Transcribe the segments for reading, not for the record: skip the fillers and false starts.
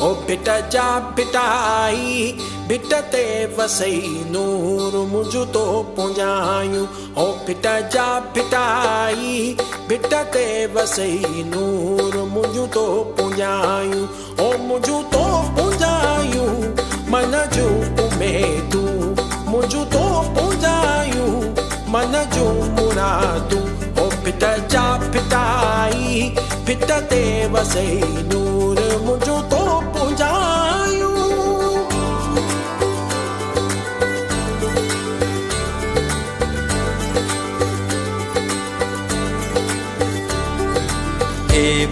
ओ beta जा बिटाई beta ते वसई नूर मुझु तो पुंजायूं ओ बिटा जा बिटाई बिटा ते वसई नूर मुझु तो पुंजायूं ओ मुझु तो पुंजायूं मन जो उमेदू मुझु तो पुंजायूं मन जो मुरादू ओ बिटा जा बिटाई बिटा ते वसई नूर मुझु तो पुंजायूं।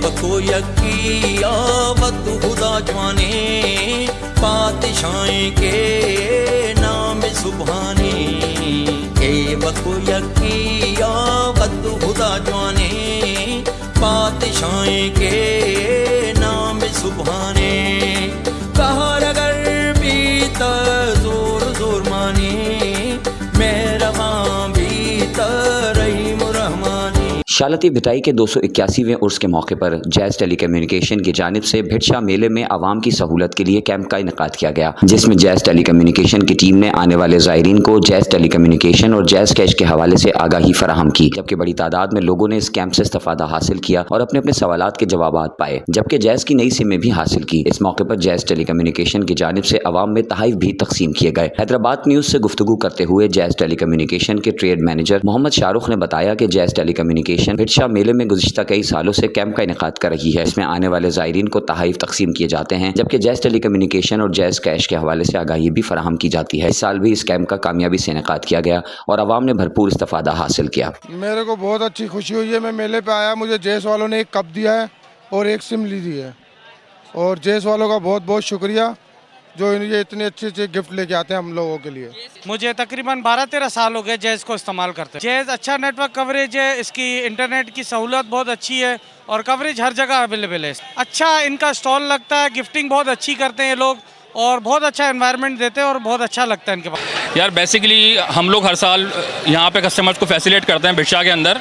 बको यकी आवत खुदा जवाने पातशाही के नाम सुभाने बको यकी आवत खुदा जवाने पातशाही के नाम सुभाने कहर अगर बीतर जोर जोर माने मेहरबान बीतर रहीम रहमानी। शालती भिटाई के 281वें उर्स के मौके पर जैज़ टेलीकम्युनिकेशन की जानिब से भिटशाह मेले में आवाम की सहूलत के लिए कैंप का इनेकाद किया गया, जिसमें जैज़ टेलीकम्युनिकेशन की टीम ने आने वाले ज़ायरीन को जैज़ टेलीकम्युनिकेशन और जैज़ कैश के हवाले से आगाही फराहम की, जबकि बड़ी तादाद में लोगों ने इस कैंप से इस्तेफादा हासिल किया और अपने अपने सवालात के जवाबात पाए, जबकि जैज़ की नई सिमें भी हासिल की। इस मौके पर जैज़ टेलीकम्युनिकेशन की जानिब से अवाम में तहाइफ भी तकसीम किए गए। हैदराबाद न्यूज़ से गुफ्तगू करते हुए जैज़ टेलीकम्युनिकेशन के ट्रेड मैनेजर मोहम्मद शाहरुख ने बताया कि जैज़ टेलीकम्युनिकेशन भिटशाह मेले में गुज़िश्ता कई सालों से कैंप का इनेकाद कर रही है। इसमें आने वाले ज़ायरीन को तहाइफ तकसीम किए जाते हैं, जबकि जैज़ टेलीकम्युनिकेशन और जैज़ कैश के हवाले से आगाही भी फराहम की जाती है। इस साल भी इस कैंप का कामयाबी से इनेकाद किया गया और आवाम ने भरपूर इस्तेफादा हासिल किया। मेरे को बहुत अच्छी खुशी हुई है। मैं मेले पे आया, मुझे जैज़ वालों ने एक कप दिया है और एक सिम ली दी है, और जैज़ वालों का बहुत बहुत शुक्रिया जो ये इतने अच्छे अच्छे गिफ्ट लेके आते हैं हम लोगों के लिए। मुझे तकरीबन 12-13 साल हो गए जैज़ को इस्तेमाल करते हैं। जैज़ अच्छा नेटवर्क कवरेज है, इसकी इंटरनेट की सहूलत बहुत अच्छी है और कवरेज हर जगह अवेलेबल है। अच्छा इनका स्टॉल लगता है, गिफ्टिंग बहुत अच्छी करते हैं ये लोग और बहुत अच्छा एनवायरनमेंट देते हैं और बहुत अच्छा लगता है इनके पास। यार बेसिकली हम लोग हर साल यहाँ पे कस्टमर्स को फैसिलिटेट करते हैं भिटशाह के अंदर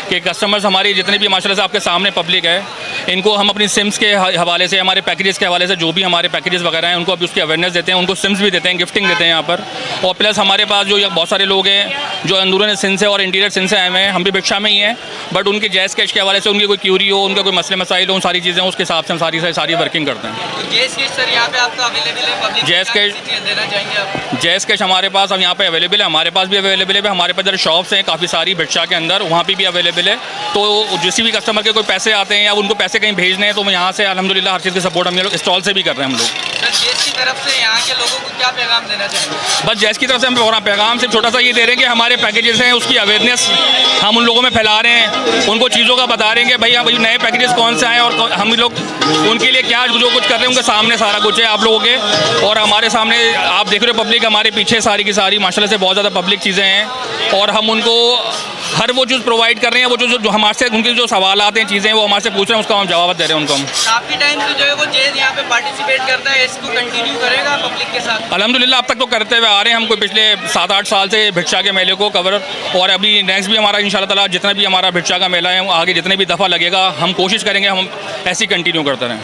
कि कस्टमर्स हमारी जितने भी माशाल्लाह से आपके सामने पब्लिक है, इनको हम अपनी सिम्स के हवाले से, हमारे पैकेजेस के हवाले से जो भी हमारे पैकेजेस वगैरह हैं उनको अभी उसकी अवेयरनेस देते हैं, उनको सिम्स भी देते हैं, गिफ्टिंग देते हैं यहाँ पर। और प्लस हमारे पास जो बहुत सारे लोग हैं जो अंदरूनी सिन से और इंटीरियर सिन से आए हुए हैं, हम भी भिटशाह में ही हैं, बट उनके जैज़ कैश के हवाले से उनकी कोई क्यूरी हो, उनके कोई मसले मसाइल हो, उन सारी चीज़ें उसके हिसाब से हम सारी वर्किंग करते हैं। जैज़ कैश हमारे पास अब यहाँ पे अवेलेबल है, हमारे पास भी अवेलेबल है, हमारे पास जरा शॉप्स हैं काफ़ी सारी भिटशाह के अंदर, वहाँ पे भी अवेलेबल है। तो जिस भी कस्टमर के कोई पैसे आते हैं या उनको पैसे कहीं भेजने हैं तो यहाँ से अल्हम्दुलिल्लाह हर चीज़ की सपोर्ट हम लोग स्टॉल से भी कर रहे हैं हम लोग। जैज़ की तरफ से यहाँ के लोगों को क्या पैगाम देना चाहिए? बस जैज़ की तरफ से हम पूरा पैगाम सिर्फ छोटा सा ये दे रहे हैं कि हमारे पैकेजेस हैं उसकी अवेयरनेस हम उन लोगों में फैला रहे हैं, उनको चीज़ों का बता रहे हैं कि भाई नए पैकेजेस कौन से आए और हम लोग उनके लिए क्या जो कुछ कर रहे हैं उनके सामने सारा कुछ है आप लोगों के, और हमारे सामने आप देख रहे हो पब्लिक हमारे पीछे सारी की सारी माशाल्लाह से बहुत ज़्यादा पब्लिक चीज़ें हैं और हम उनको हर वो चीज़ प्रोवाइड कर रहे हैं, वो जो हमारे से उनके जो सवाल आते हैं चीज़ें वो हमारे से पूछ रहे हैं उसका हम जवाब दे रहे हैं उनको। हम काफ़ी टाइम से जो है वो जैज़ यहाँ पे पार्टिसिपेट करता है, इसको कंटिन्यू करेगा पब्लिक के साथ? अल्हम्दुलिल्लाह अब तक तो करते हुए आ रहे हैं हम, कोई पिछले 7-8 साल से भिटशाह के मेले को कवर, और अभी नेक्स्ट भी हमारा इंशाल्लाह ताला जितना भी हमारा भिटशाह का मेला है आगे जितने भी दफ़ा लगेगा हम कोशिश करेंगे हम ऐसी कंटिन्यू करते रहें।